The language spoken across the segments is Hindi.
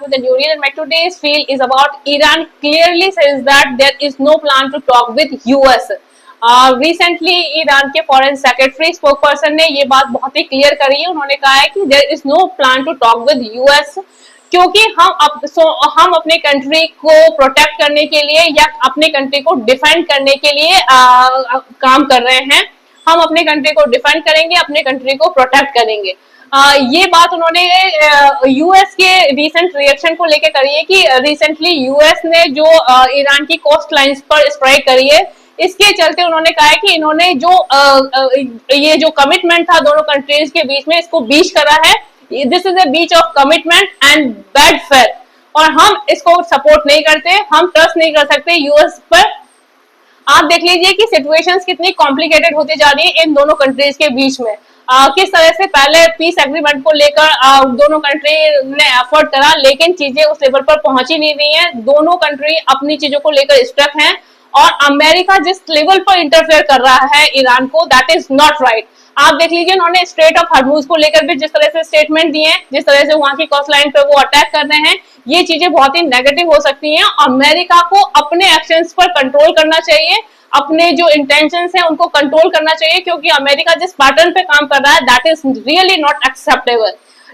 with the new reel, and my today's reel is about Iran clearly says that there is no plan to talk with US. Recently Iran के फॉरेन सेक्रेटरी स्पोक पर्सन ने ये बात बहुत ही क्लियर करी है। उन्होंने कहा है कि there is no plan to talk with US, क्योंकि हम अपने कंट्री को प्रोटेक्ट करने के लिए या अपने कंट्री को डिफेंड करने के लिए काम कर रहे हैं। हम अपने कंट्री को डिफेंड करेंगे, अपने कंट्री को प्रोटेक्ट करेंगे। ये बात उन्होंने यूएस के रिसेंट रिएक्शन को लेकर करी है कि रिसेंटली यूएस ने जो ईरान की कोस्ट लाइंस पर स्ट्राइक करी है, इसके चलते उन्होंने कहा है कि इन्होंने जो ये जो कमिटमेंट था दोनों कंट्रीज के बीच में, इसको बीच करा है। This is a beach of commitment and bad fair, और हम इसको सपोर्ट नहीं करते, हम ट्रस्ट नहीं कर सकते यूएस पर। आप देख लीजिए कि सिचुएशंस कितनी कॉम्प्लिकेटेड होती जा रही है इन दोनों कंट्रीज के बीच में। किस तरह से पहले पीस एग्रीमेंट को लेकर दोनों कंट्री ने एफर्ट करा, लेकिन चीजें उस लेवल पर पहुंच ही नहीं रही हैं। दोनों कंट्री अपनी चीजों को लेकर स्टक हैं, और अमेरिका जिस लेवल पर इंटरफेयर कर रहा है ईरान को, दैट इज नॉट राइट। आप देख लीजिए उन्होंने स्ट्रेट ऑफ हॉर्मुज को लेकर भी जिस तरह से स्टेटमेंट दिए हैं, जिस तरह से वहां की कोस्ट लाइन पे वो अटैक कर रहे हैं, ये चीजें बहुत ही नेगेटिव हो सकती हैं। अमेरिका को अपने एक्शंस पर कंट्रोल करना चाहिए, अपने जो इंटेंशंस हैं उनको कंट्रोल करना चाहिए, क्योंकि अमेरिका जिस पैटर्न पे काम कर रहा है that is really not acceptable.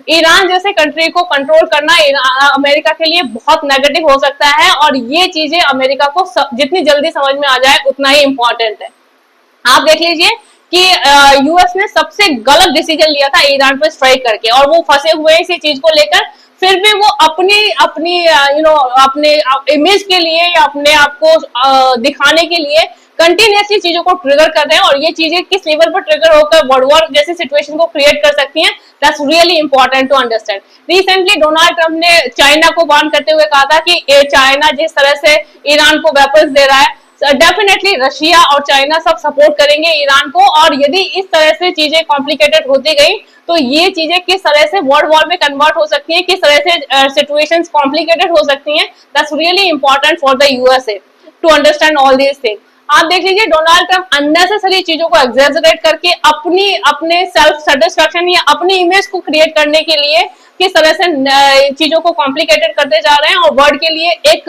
Iran जैसे कंट्री को कंट्रोल करना अमेरिका के लिए बहुत नेगेटिव हो सकता है, और ये चीजें अमेरिका को जितनी जल्दी समझ में आ जाए उतना ही इंपॉर्टेंट है। आप देख लीजिए कि यूएस ने सबसे गलत डिसीजन लिया था ईरान पर स्ट्राइक करके, और वो फंसे हुए इसी चीज को लेकर। फिर भी वो अपनी अपने इमेज के लिए या अपने आप को दिखाने के लिए कंटिन्यूसली चीजों को ट्रिगर कर रहे हैं, और ये चीजें किस लेवल पर ट्रिगर होकर वर्ल्ड वॉर जैसी सिचुएशन को क्रिएट कर सकती हैं, that's really important to understand. Recently Donald Trump ने चाइना को वार्न करते हुए कहा था कि चाइना जिस तरह से ईरान को वेपन्स दे रहा है, डेफिनेटली रशिया और चाइना सब सपोर्ट करेंगे ईरान को, और यदि इस तरह से चीजें कॉम्प्लिकेटेड होती गई तो ये चीजें किस तरह से वर्ल्ड वॉर में कन्वर्ट हो सकती हैं, किस तरह से सिचुएशंस कॉम्प्लिकेटेड हो सकती हैं, that's really important for the USA to understand all these things. आप देख लीजिए डोनाल्ड ट्रंप अननेसेसरी चीजों को एग्जैजरेट करके अपने सेल्फ सेटिस्फैक्शन या अपनी इमेज को क्रिएट करने के लिए किस तरह से चीजों को कॉम्प्लिकेटेड करते जा रहे हैं, और वर्ल्ड के लिए एक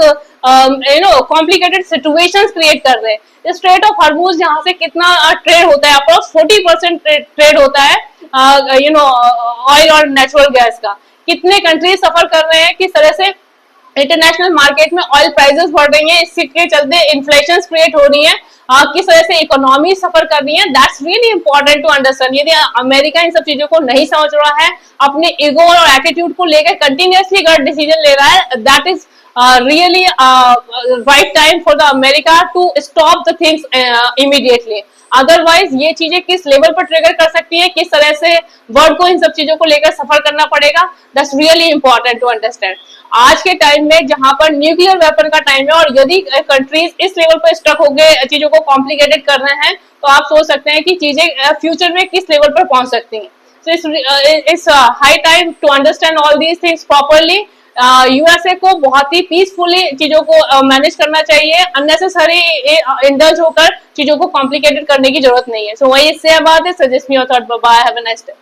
कॉम्प्लिकेटेड सिचुएशंस क्रिएट कर रहे हैं। स्ट्रेट ऑफ हॉर्मुज जहां से कितना ट्रेड होता है, अप्रोक्स 40% ट्रेड होता है ऑयल और नेचुरल गैस का। कितने कंट्रीज सफर कर रहे हैं, किस तरह से इंटरनेशनल मार्केट में ऑयल प्राइसेस बढ़ रही हैं, इसके चलते इन्फ्लेशन क्रिएट हो रही है, किस तरह से इकोनॉमी सफर कर रही है, that's really important to understand. यदि अमेरिका इन सब चीजों को नहीं समझ रहा है, अपने ईगो और एटीट्यूड को लेकर कंटिन्यूसली गलत डिसीजन ले रहा है, that is really right time for the America to stop the things immediately. Otherwise ये चीजें किस लेवल पर ट्रिगर कर सकती है, किस तरह से वर्ल्ड को इन सब चीजों को लेकर सफर करना पड़ेगा, that's really important to understand. आज के टाइम में जहां पर न्यूक्लियर वेपन का टाइम है, और यदि कंट्रीज इस लेवल पर स्टक हो गए चीजों को कॉम्प्लिकेटेड कर रहे हैं, तो आप सोच सकते हैं कि चीजें फ्यूचर में किस लेवल पर पहुंच सकती हैं। So it's high time to understand all these things properly. USA को बहुत ही पीसफुली चीजों को मैनेज करना चाहिए, अननेसेसरी इंडल्ज होकर चीजों को कॉम्प्लिकेटेड करने की जरूरत नहीं है। सो वही इससे बात है, suggest me your thought, bye bye, have a nice day.